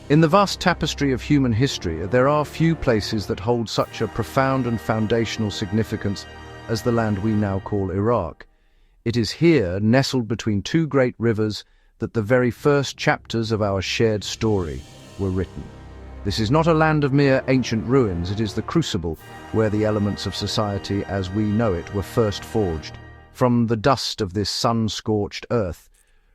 In the vast tapestry of human history, there are few places that hold such a profound and foundational significance as the land we now call Iraq. It is here, nestled between two great rivers, that the very first chapters of our shared story were written. This is not a land of mere ancient ruins, it is the crucible where the elements of society as we know it were first forged. From the dust of this sun-scorched earth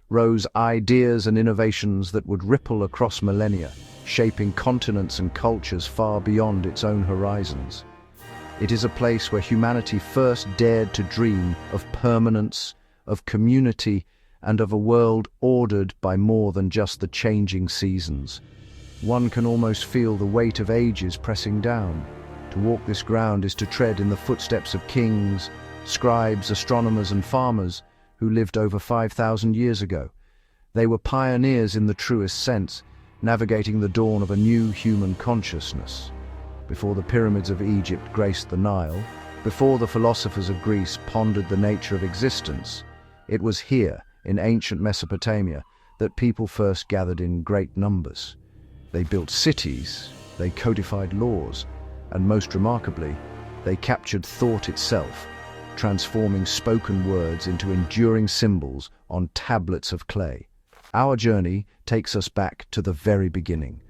rose ideas and innovations that would ripple across millennia, shaping continents and cultures far beyond its own horizons. It is a place where humanity first dared to dream of permanence, of community, and of a world ordered by more than just the changing seasons. One can almost feel the weight of ages pressing down. To walk this ground is to tread in the footsteps of kings, scribes, astronomers, and farmers who lived over 5,000 years ago. They were pioneers in the truest sense, navigating the dawn of a new human consciousness. Before the pyramids of Egypt graced the Nile, before the philosophers of Greece pondered the nature of existence, it was here, in ancient Mesopotamia, that people first gathered in great numbers. They built cities, they codified laws, and most remarkably, they captured thought itself, transforming spoken words into enduring symbols on tablets of clay. Our journey takes us back to the very beginning,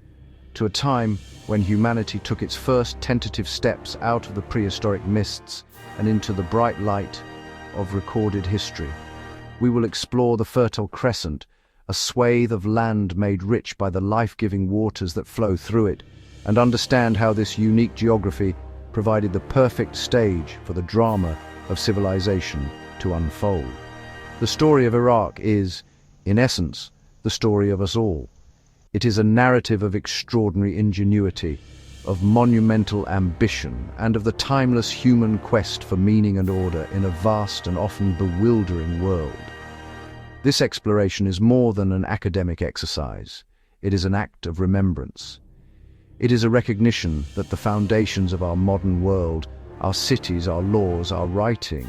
to a time when humanity took its first tentative steps out of the prehistoric mists and into the bright light of recorded history. We will explore the Fertile Crescent, a swathe of land made rich by the life-giving waters that flow through it, and understand how this unique geography provided the perfect stage for the drama of civilization to unfold. The story of Iraq is, in essence, the story of us all. It is a narrative of extraordinary ingenuity, of monumental ambition, and of the timeless human quest for meaning and order in a vast and often bewildering world. This exploration is more than an academic exercise. It is an act of remembrance. It is a recognition that the foundations of our modern world, our cities, our laws, our writing,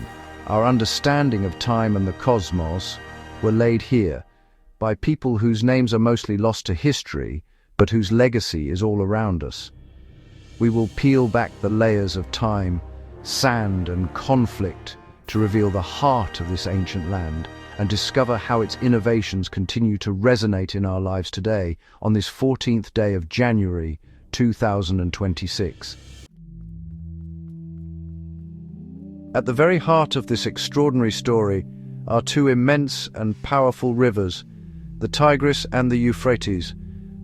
our understanding of time and the cosmos, were laid here by people whose names are mostly lost to history, but whose legacy is all around us. We will peel back the layers of time, sand, and conflict to reveal the heart of this ancient land and discover how its innovations continue to resonate in our lives today on this 14th day of January 2026. At the very heart of this extraordinary story are two immense and powerful rivers, the Tigris and the Euphrates.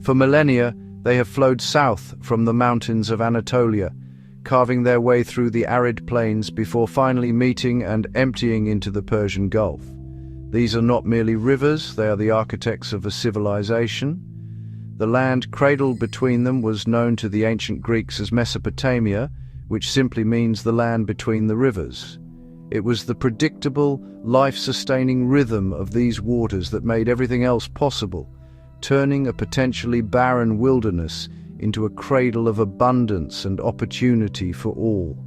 For millennia, they have flowed south from the mountains of Anatolia, carving their way through the arid plains before finally meeting and emptying into the Persian Gulf. These are not merely rivers, they are the architects of a civilization. The land cradled between them was known to the ancient Greeks as Mesopotamia, which simply means the land between the rivers. It was the predictable, life-sustaining rhythm of these waters that made everything else possible, turning a potentially barren wilderness into a cradle of abundance and opportunity for all.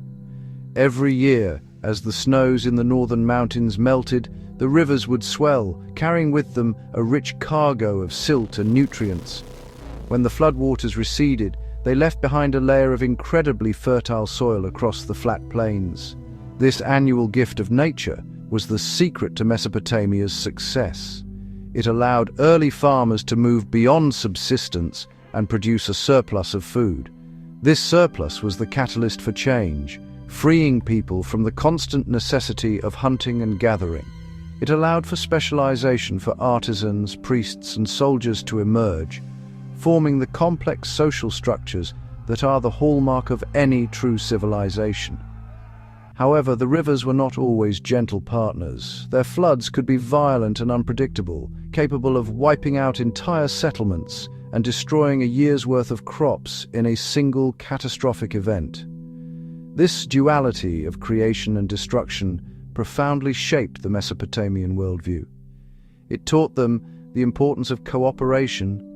Every year, as the snows in the northern mountains melted, the rivers would swell, carrying with them a rich cargo of silt and nutrients. When the floodwaters receded, they left behind a layer of incredibly fertile soil across the flat plains. This annual gift of nature was the secret to Mesopotamia's success. It allowed early farmers to move beyond subsistence and produce a surplus of food. This surplus was the catalyst for change, freeing people from the constant necessity of hunting and gathering. It allowed for specialization for artisans, priests, and soldiers to emerge, forming the complex social structures that are the hallmark of any true civilization. However, the rivers were not always gentle partners. Their floods could be violent and unpredictable, capable of wiping out entire settlements and destroying a year's worth of crops in a single catastrophic event. This duality of creation and destruction profoundly shaped the Mesopotamian worldview. It taught them the importance of cooperation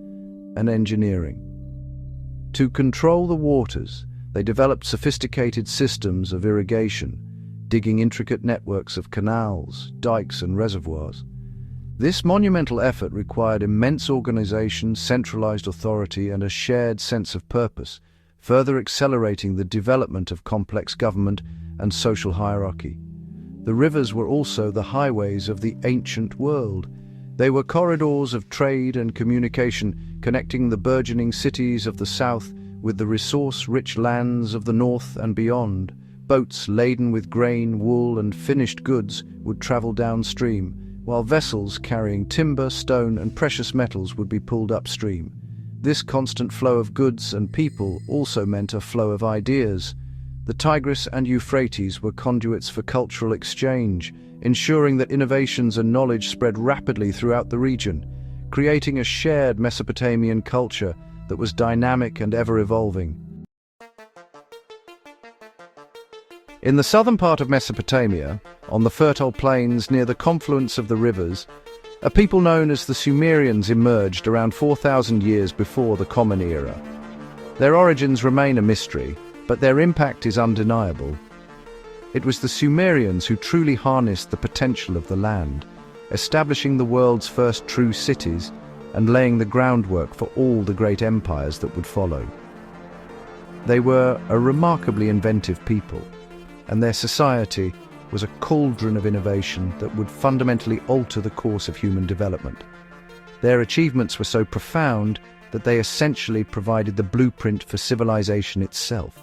and engineering. To control the waters, they developed sophisticated systems of irrigation, digging intricate networks of canals, dikes, and reservoirs. This monumental effort required immense organization, centralized authority, and a shared sense of purpose, further accelerating the development of complex government and social hierarchy. The rivers were also the highways of the ancient world. They were corridors of trade and communication, connecting the burgeoning cities of the south with the resource-rich lands of the north and beyond. Boats laden with grain, wool, and finished goods would travel downstream, while vessels carrying timber, stone, and precious metals would be pulled upstream. This constant flow of goods and people also meant a flow of ideas. The Tigris and Euphrates were conduits for cultural exchange, ensuring that innovations and knowledge spread rapidly throughout the region, creating a shared Mesopotamian culture that was dynamic and ever-evolving. In the southern part of Mesopotamia, on the fertile plains near the confluence of the rivers, a people known as the Sumerians emerged around 4,000 years before the Common Era. Their origins remain a mystery, but their impact is undeniable. It was the Sumerians who truly harnessed the potential of the land, establishing the world's first true cities and laying the groundwork for all the great empires that would follow. They were a remarkably inventive people, and their society was a cauldron of innovation that would fundamentally alter the course of human development. Their achievements were so profound that they essentially provided the blueprint for civilization itself.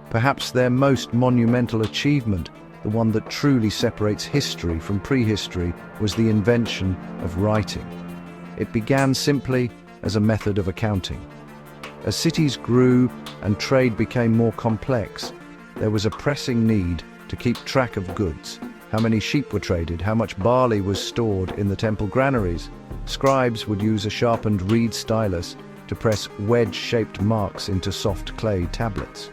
Perhaps their most monumental achievement, the one that truly separates history from prehistory, was the invention of writing. It began simply as a method of accounting. As cities grew and trade became more complex, there was a pressing need to keep track of goods. How many sheep were traded, how much barley was stored in the temple granaries. Scribes would use a sharpened reed stylus to press wedge-shaped marks into soft clay tablets.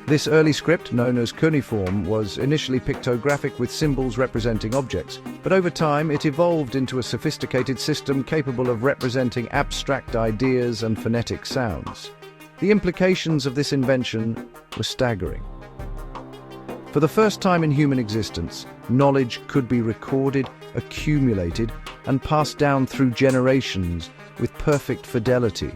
This early script, known as cuneiform, was initially pictographic with symbols representing objects, but over time it evolved into a sophisticated system capable of representing abstract ideas and phonetic sounds. The implications of this invention were staggering. For the first time in human existence, knowledge could be recorded, accumulated, and passed down through generations with perfect fidelity.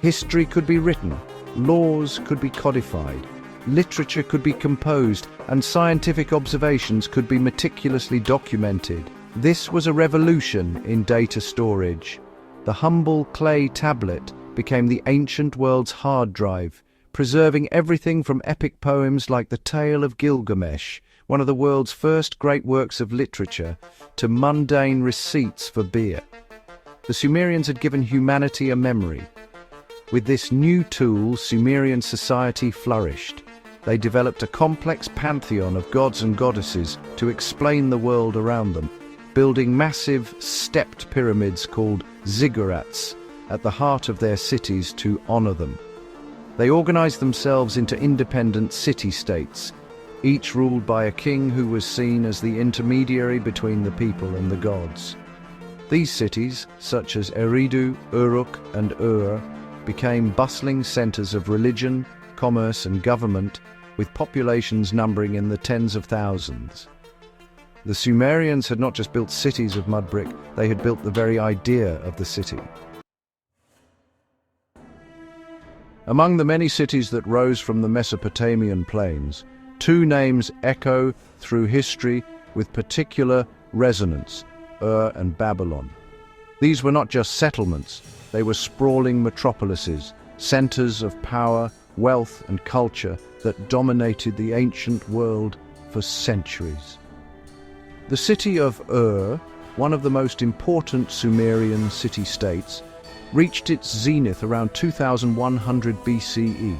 History could be written, laws could be codified, literature could be composed, and scientific observations could be meticulously documented. This was a revolution in data storage. The humble clay tablet became the ancient world's hard drive, preserving everything from epic poems like the Tale of Gilgamesh, one of the world's first great works of literature, to mundane receipts for beer. The Sumerians had given humanity a memory. With this new tool, Sumerian society flourished. They developed a complex pantheon of gods and goddesses to explain the world around them, building massive, stepped pyramids called ziggurats at the heart of their cities to honor them. They organized themselves into independent city-states, each ruled by a king who was seen as the intermediary between the people and the gods. These cities, such as Eridu, Uruk, and Ur, became bustling centers of religion, commerce, and government, with populations numbering in the tens of thousands. The Sumerians had not just built cities of mud brick, they had built the very idea of the city. Among the many cities that rose from the Mesopotamian plains, two names echo through history with particular resonance: Ur and Babylon. These were not just settlements, they were sprawling metropolises, centers of power, wealth, and culture that dominated the ancient world for centuries. The city of Ur, one of the most important Sumerian city-states, reached its zenith around 2100 BCE.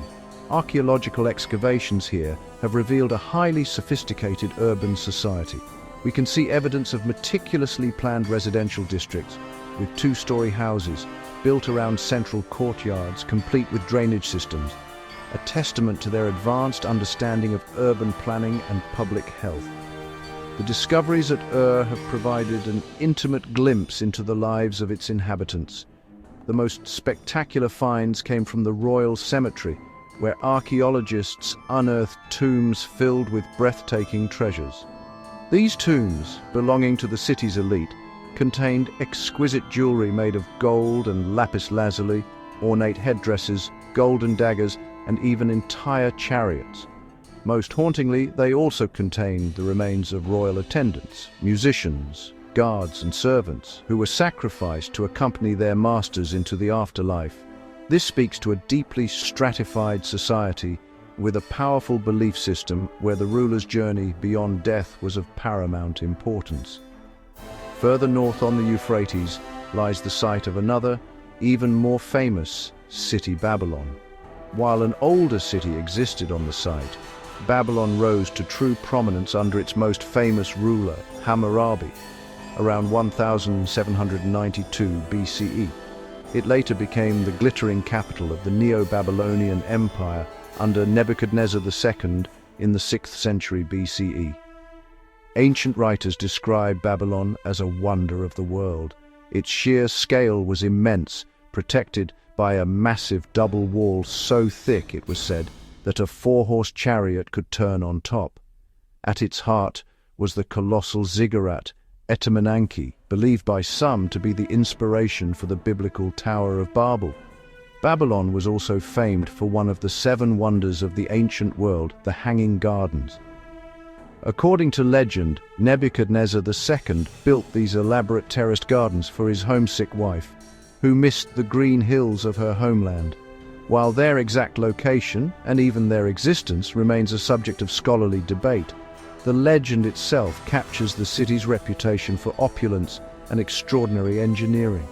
Archaeological excavations here have revealed a highly sophisticated urban society. We can see evidence of meticulously planned residential districts with two-story houses built around central courtyards complete with drainage systems, a testament to their advanced understanding of urban planning and public health. The discoveries at Ur have provided an intimate glimpse into the lives of its inhabitants. The most spectacular finds came from the royal cemetery, where archaeologists unearthed tombs filled with breathtaking treasures. These tombs, belonging to the city's elite, contained exquisite jewelry made of gold and lapis lazuli, ornate headdresses, golden daggers, and even entire chariots. Most hauntingly, they also contained the remains of royal attendants, musicians, guards, and servants who were sacrificed to accompany their masters into the afterlife. This speaks to a deeply stratified society with a powerful belief system where the ruler's journey beyond death was of paramount importance. Further north on the Euphrates lies the site of another, even more famous city, Babylon. While an older city existed on the site, Babylon rose to true prominence under its most famous ruler, Hammurabi, around 1792 BCE. It later became the glittering capital of the Neo-Babylonian Empire under Nebuchadnezzar II in the 6th century BCE. Ancient writers describe Babylon as a wonder of the world. Its sheer scale was immense, protected by a massive double wall so thick, it was said, that a 4-horse chariot could turn on top. At its heart was the colossal Ziggurat, Etemenanke, believed by some to be the inspiration for the biblical Tower of Babel. Babylon was also famed for one of the 7 wonders of the ancient world, the Hanging Gardens. According to legend, Nebuchadnezzar II built these elaborate terraced gardens for his homesick wife, who missed the green hills of her homeland. While their exact location, and even their existence, remains a subject of scholarly debate, the legend itself captures the city's reputation for opulence and extraordinary engineering.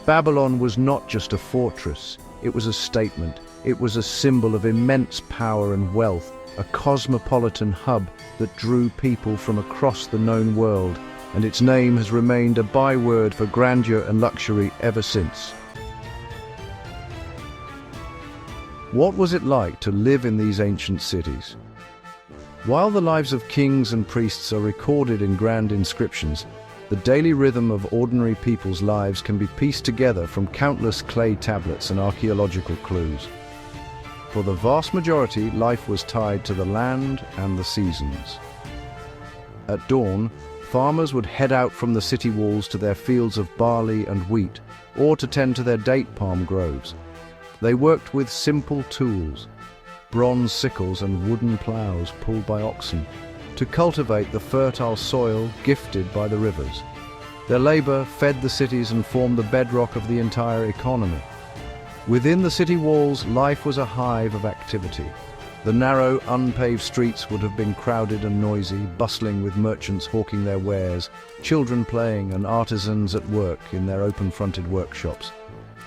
Babylon was not just a fortress, it was a statement. It was a symbol of immense power and wealth, a cosmopolitan hub that drew people from across the known world, and its name has remained a byword for grandeur and luxury ever since. What was it like to live in these ancient cities? While the lives of kings and priests are recorded in grand inscriptions, the daily rhythm of ordinary people's lives can be pieced together from countless clay tablets and archaeological clues. For the vast majority, life was tied to the land and the seasons. At dawn, farmers would head out from the city walls to their fields of barley and wheat, or to tend to their date palm groves. They worked with simple tools, bronze sickles and wooden plows pulled by oxen, to cultivate the fertile soil gifted by the rivers. Their labor fed the cities and formed the bedrock of the entire economy. Within the city walls, life was a hive of activity. The narrow, unpaved streets would have been crowded and noisy, bustling with merchants hawking their wares, children playing and artisans at work in their open-fronted workshops.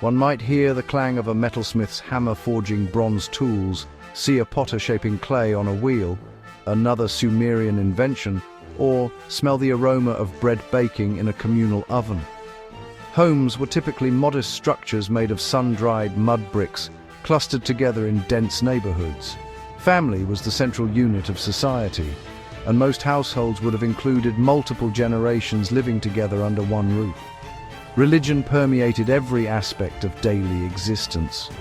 One might hear the clang of a metalsmith's hammer forging bronze tools, see a potter shaping clay on a wheel, another Sumerian invention, or smell the aroma of bread baking in a communal oven. Homes were typically modest structures made of sun-dried mud bricks, clustered together in dense neighborhoods. Family was the central unit of society, and most households would have included multiple generations living together under one roof. Religion permeated every aspect of daily existence.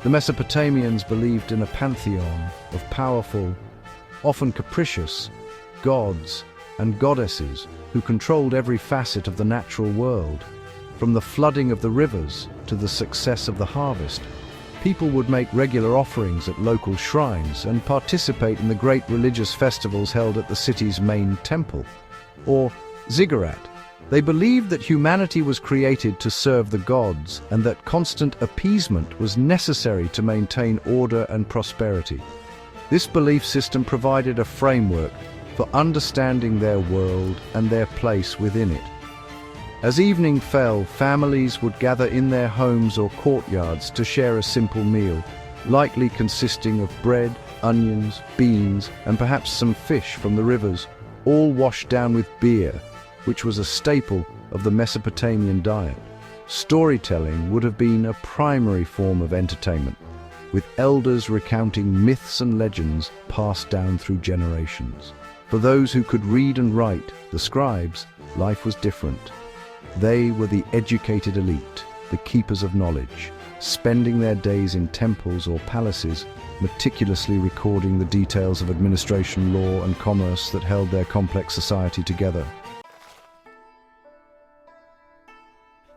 The Mesopotamians believed in a pantheon of powerful, often capricious, gods and goddesses who controlled every facet of the natural world. From the flooding of the rivers to the success of the harvest, people would make regular offerings at local shrines and participate in the great religious festivals held at the city's main temple, or Ziggurat. They believed that humanity was created to serve the gods and that constant appeasement was necessary to maintain order and prosperity. This belief system provided a framework for understanding their world and their place within it. As evening fell, families would gather in their homes or courtyards to share a simple meal, likely consisting of bread, onions, beans, and perhaps some fish from the rivers, all washed down with beer, which was a staple of the Mesopotamian diet. Storytelling would have been a primary form of entertainment, with elders recounting myths and legends passed down through generations. For those who could read and write, the scribes, life was different. They were the educated elite, the keepers of knowledge, spending their days in temples or palaces, meticulously recording the details of administration, law, and commerce that held their complex society together.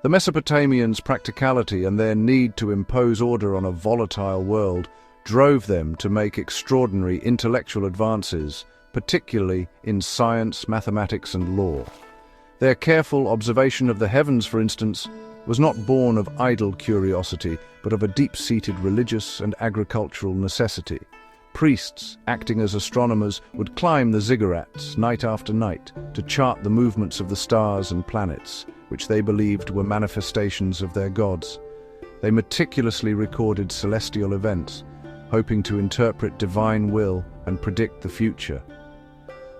The Mesopotamians' practicality and their need to impose order on a volatile world drove them to make extraordinary intellectual advances, particularly in science, mathematics, and law. Their careful observation of the heavens, for instance, was not born of idle curiosity, but of a deep-seated religious and agricultural necessity. Priests, acting as astronomers, would climb the ziggurats night after night to chart the movements of the stars and planets, which they believed were manifestations of their gods. They meticulously recorded celestial events, hoping to interpret divine will and predict the future.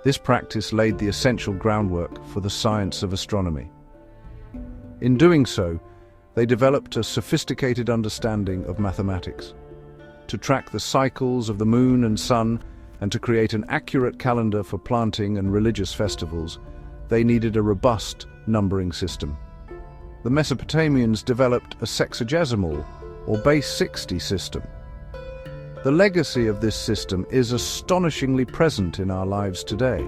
This practice laid the essential groundwork for the science of astronomy. In doing so, they developed a sophisticated understanding of mathematics. To track the cycles of the moon and sun and to create an accurate calendar for planting and religious festivals, they needed a robust numbering system. The Mesopotamians developed a sexagesimal, or base 60 system. The legacy of this system is astonishingly present in our lives today.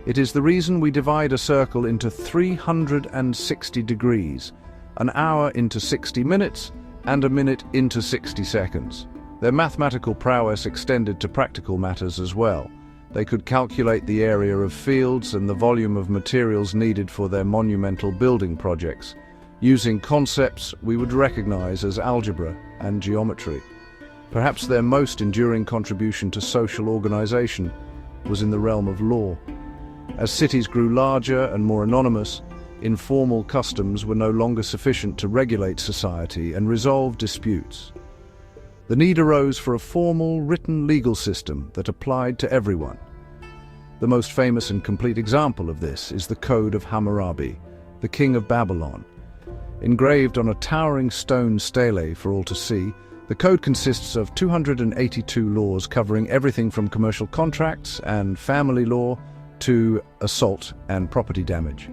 It is the reason we divide a circle into 360 degrees, an hour into 60 minutes, and a minute into 60 seconds. Their mathematical prowess extended to practical matters as well. They could calculate the area of fields and the volume of materials needed for their monumental building projects, using concepts we would recognize as algebra and geometry. Perhaps their most enduring contribution to social organization was in the realm of law. As cities grew larger and more anonymous, informal customs were no longer sufficient to regulate society and resolve disputes. The need arose for a formal, written legal system that applied to everyone. The most famous and complete example of this is the Code of Hammurabi, the king of Babylon. Engraved on a towering stone stele for all to see, the code consists of 282 laws covering everything from commercial contracts and family law to assault and property damage.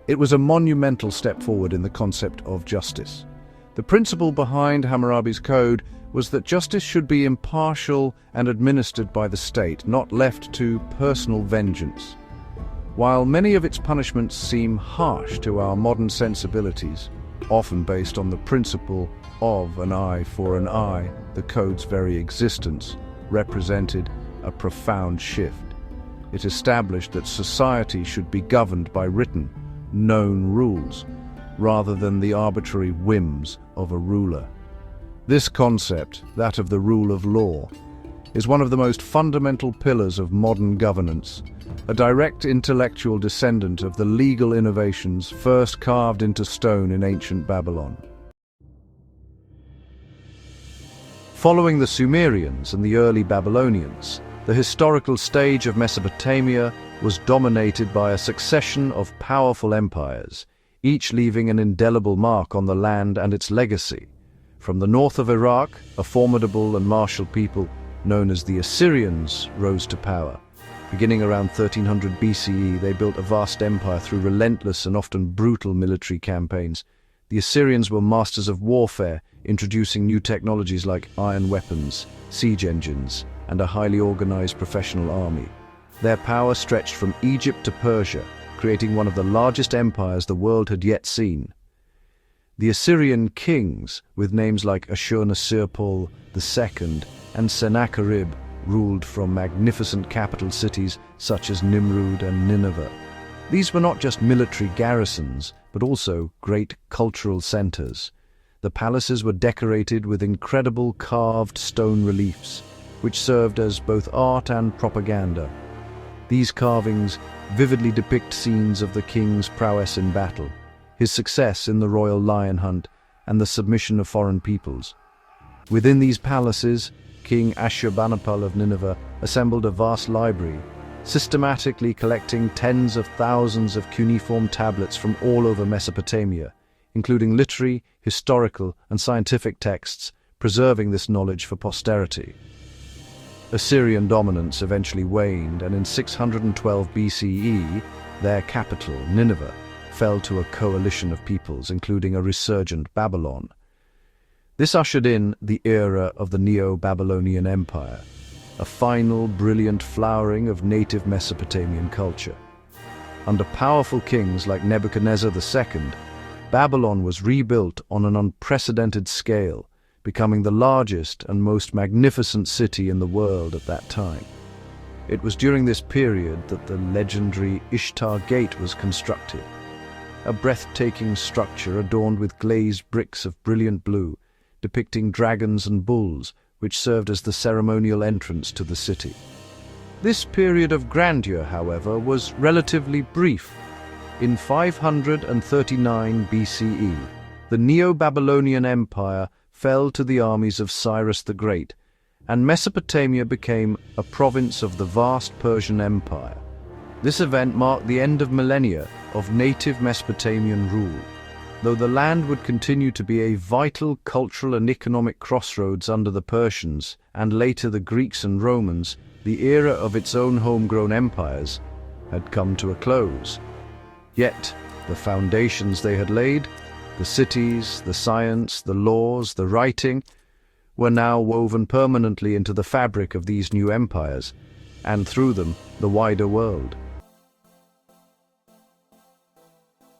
It was a monumental step forward in the concept of justice. The principle behind Hammurabi's code was that justice should be impartial and administered by the state, not left to personal vengeance. While many of its punishments seem harsh to our modern sensibilities, often based on the principle of an eye for an eye, the code's very existence represented a profound shift. It established that society should be governed by written, known rules, rather than the arbitrary whims of a ruler. This concept, that of the rule of law, is one of the most fundamental pillars of modern governance, a direct intellectual descendant of the legal innovations first carved into stone in ancient Babylon. Following the Sumerians and the early Babylonians, the historical stage of Mesopotamia was dominated by a succession of powerful empires, each leaving an indelible mark on the land and its legacy. From the north of Iraq, a formidable and martial people known as the Assyrians rose to power. Beginning around 1300 BCE, they built a vast empire through relentless and often brutal military campaigns. The Assyrians were masters of warfare, introducing new technologies like iron weapons, siege engines, and a highly organized professional army. Their power stretched from Egypt to Persia, creating one of the largest empires the world had yet seen. The Assyrian kings, with names like Ashur-nasir-pal II and Sennacherib, ruled from magnificent capital cities such as Nimrud and Nineveh. These were not just military garrisons, but also great cultural centers. The palaces were decorated with incredible carved stone reliefs, which served as both art and propaganda. These carvings vividly depict scenes of the king's prowess in battle, his success in the royal lion hunt, and the submission of foreign peoples. Within these palaces, King Ashurbanipal of Nineveh assembled a vast library, systematically collecting tens of thousands of cuneiform tablets from all over Mesopotamia, including literary, historical, and scientific texts, preserving this knowledge for posterity. Assyrian dominance eventually waned, and in 612 BCE, their capital, Nineveh, fell to a coalition of peoples, including a resurgent Babylon. This ushered in the era of the Neo-Babylonian Empire, a final, brilliant flowering of native Mesopotamian culture. Under powerful kings like Nebuchadnezzar II, Babylon was rebuilt on an unprecedented scale, becoming the largest and most magnificent city in the world at that time. It was during this period that the legendary Ishtar Gate was constructed, a breathtaking structure adorned with glazed bricks of brilliant blue, depicting dragons and bulls, which served as the ceremonial entrance to the city. This period of grandeur, however, was relatively brief. In 539 BCE, the Neo-Babylonian Empire fell to the armies of Cyrus the Great, and Mesopotamia became a province of the vast Persian Empire. This event marked the end of millennia of native Mesopotamian rule, though the land would continue to be a vital cultural and economic crossroads under the Persians and later the Greeks and Romans. The era of its own homegrown empires had come to a close. Yet, the foundations they had laid, the cities, the science, the laws, the writing, were now woven permanently into the fabric of these new empires, and through them, the wider world.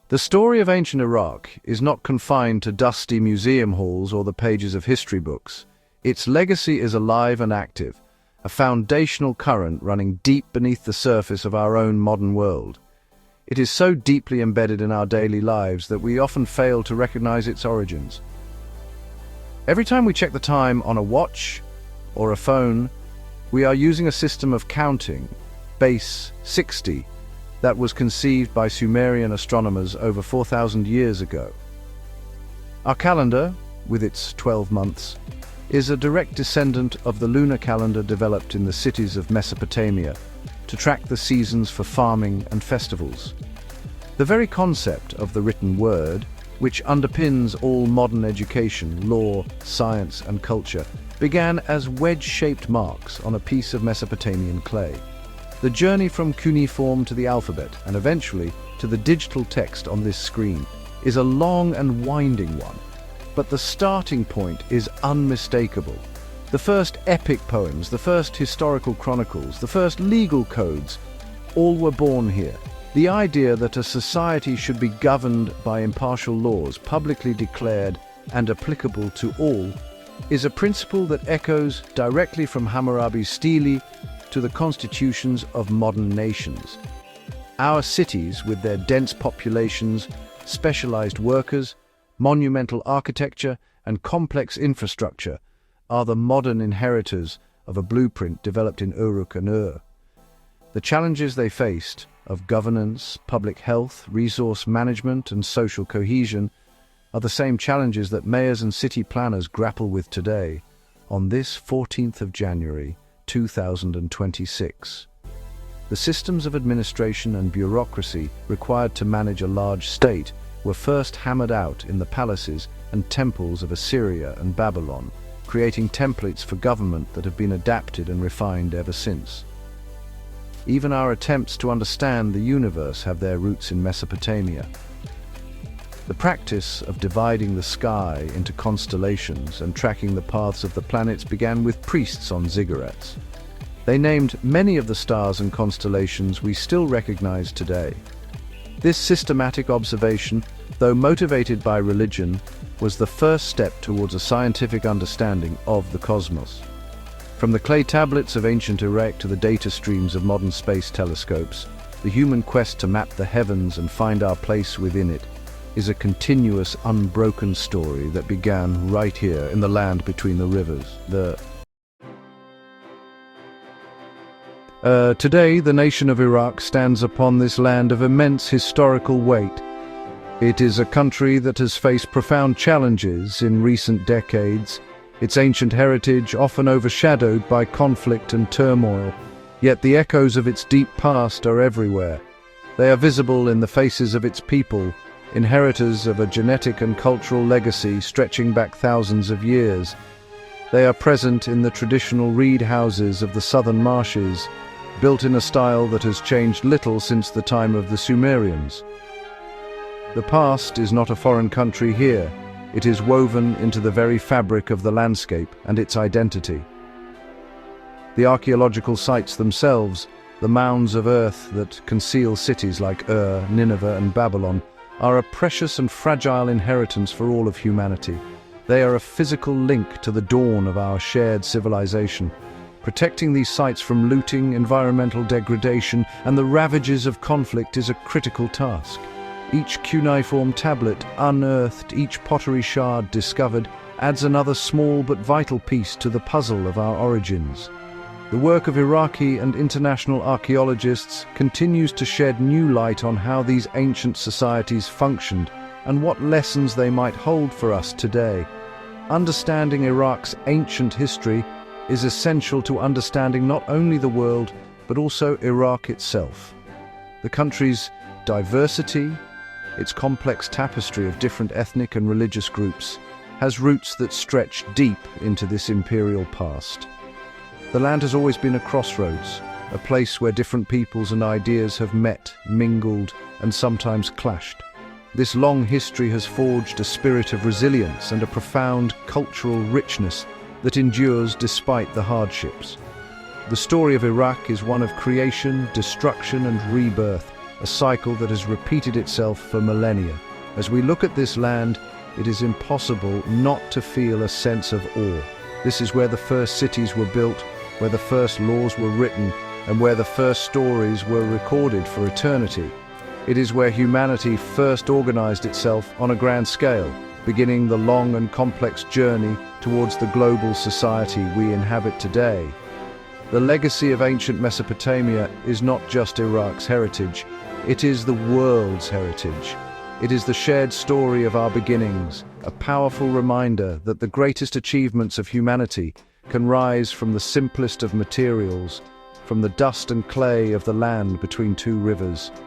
The story of ancient Iraq is not confined to dusty museum halls or the pages of history books. Its legacy is alive and active, a foundational current running deep beneath the surface of our own modern world. It is so deeply embedded in our daily lives that we often fail to recognize its origins. Every time we check the time on a watch or a phone, we are using a system of counting, base 60, that was conceived by Sumerian astronomers over 4,000 years ago. Our calendar, with its 12 months, is a direct descendant of the lunar calendar developed in the cities of Mesopotamia to track the seasons for farming and festivals. The very concept of the written word, which underpins all modern education, law, science, and culture, began as wedge-shaped marks on a piece of Mesopotamian clay. The journey from cuneiform to the alphabet, and eventually to the digital text on this screen, is a long and winding one, but the starting point is unmistakable. The first epic poems, the first historical chronicles, the first legal codes, all were born here. The idea that a society should be governed by impartial laws, publicly declared and applicable to all, is a principle that echoes directly from Hammurabi's stele to the constitutions of modern nations. Our cities, with their dense populations, specialized workers, monumental architecture, and complex infrastructure, are the modern inheritors of a blueprint developed in Uruk and Ur. The challenges they faced of governance, public health, resource management, and social cohesion are the same challenges that mayors and city planners grapple with today, on this 14th of January, 2026. The systems of administration and bureaucracy required to manage a large state were first hammered out in the palaces and temples of Assyria and Babylon, creating templates for government that have been adapted and refined ever since. Even our attempts to understand the universe have their roots in Mesopotamia. The practice of dividing the sky into constellations and tracking the paths of the planets began with priests on ziggurats. They named many of the stars and constellations we still recognize today. This systematic observation, though motivated by religion, was the first step towards a scientific understanding of the cosmos. From the clay tablets of ancient Iraq to the data streams of modern space telescopes, the human quest to map the heavens and find our place within it is a continuous, unbroken story that began right here in the land between the rivers. Today, the nation of Iraq stands upon this land of immense historical weight. It is a country that has faced profound challenges in recent decades, its ancient heritage often overshadowed by conflict and turmoil. Yet the echoes of its deep past are everywhere. They are visible in the faces of its people, inheritors of a genetic and cultural legacy stretching back thousands of years. They are present in the traditional reed houses of the southern marshes, built in a style that has changed little since the time of the Sumerians. The past is not a foreign country here. It is woven into the very fabric of the landscape and its identity. The archaeological sites themselves, the mounds of earth that conceal cities like Ur, Nineveh, and Babylon, are a precious and fragile inheritance for all of humanity. They are a physical link to the dawn of our shared civilization. Protecting these sites from looting, environmental degradation, and the ravages of conflict is a critical task. Each cuneiform tablet unearthed, each pottery shard discovered, adds another small but vital piece to the puzzle of our origins. The work of Iraqi and international archaeologists continues to shed new light on how these ancient societies functioned and what lessons they might hold for us today. Understanding Iraq's ancient history is essential to understanding not only the world, but also Iraq itself. The country's diversity, its complex tapestry of different ethnic and religious groups, has roots that stretch deep into this imperial past. The land has always been a crossroads, a place where different peoples and ideas have met, mingled, and sometimes clashed. This long history has forged a spirit of resilience and a profound cultural richness that endures despite the hardships. The story of Iraq is one of creation, destruction, and rebirth, a cycle that has repeated itself for millennia. As we look at this land, it is impossible not to feel a sense of awe. This is where the first cities were built, where the first laws were written, and where the first stories were recorded for eternity. It is where humanity first organized itself on a grand scale, beginning the long and complex journey towards the global society we inhabit today. The legacy of ancient Mesopotamia is not just Iraq's heritage, it is the world's heritage. It is the shared story of our beginnings, a powerful reminder that the greatest achievements of humanity can rise from the simplest of materials, from the dust and clay of the land between two rivers.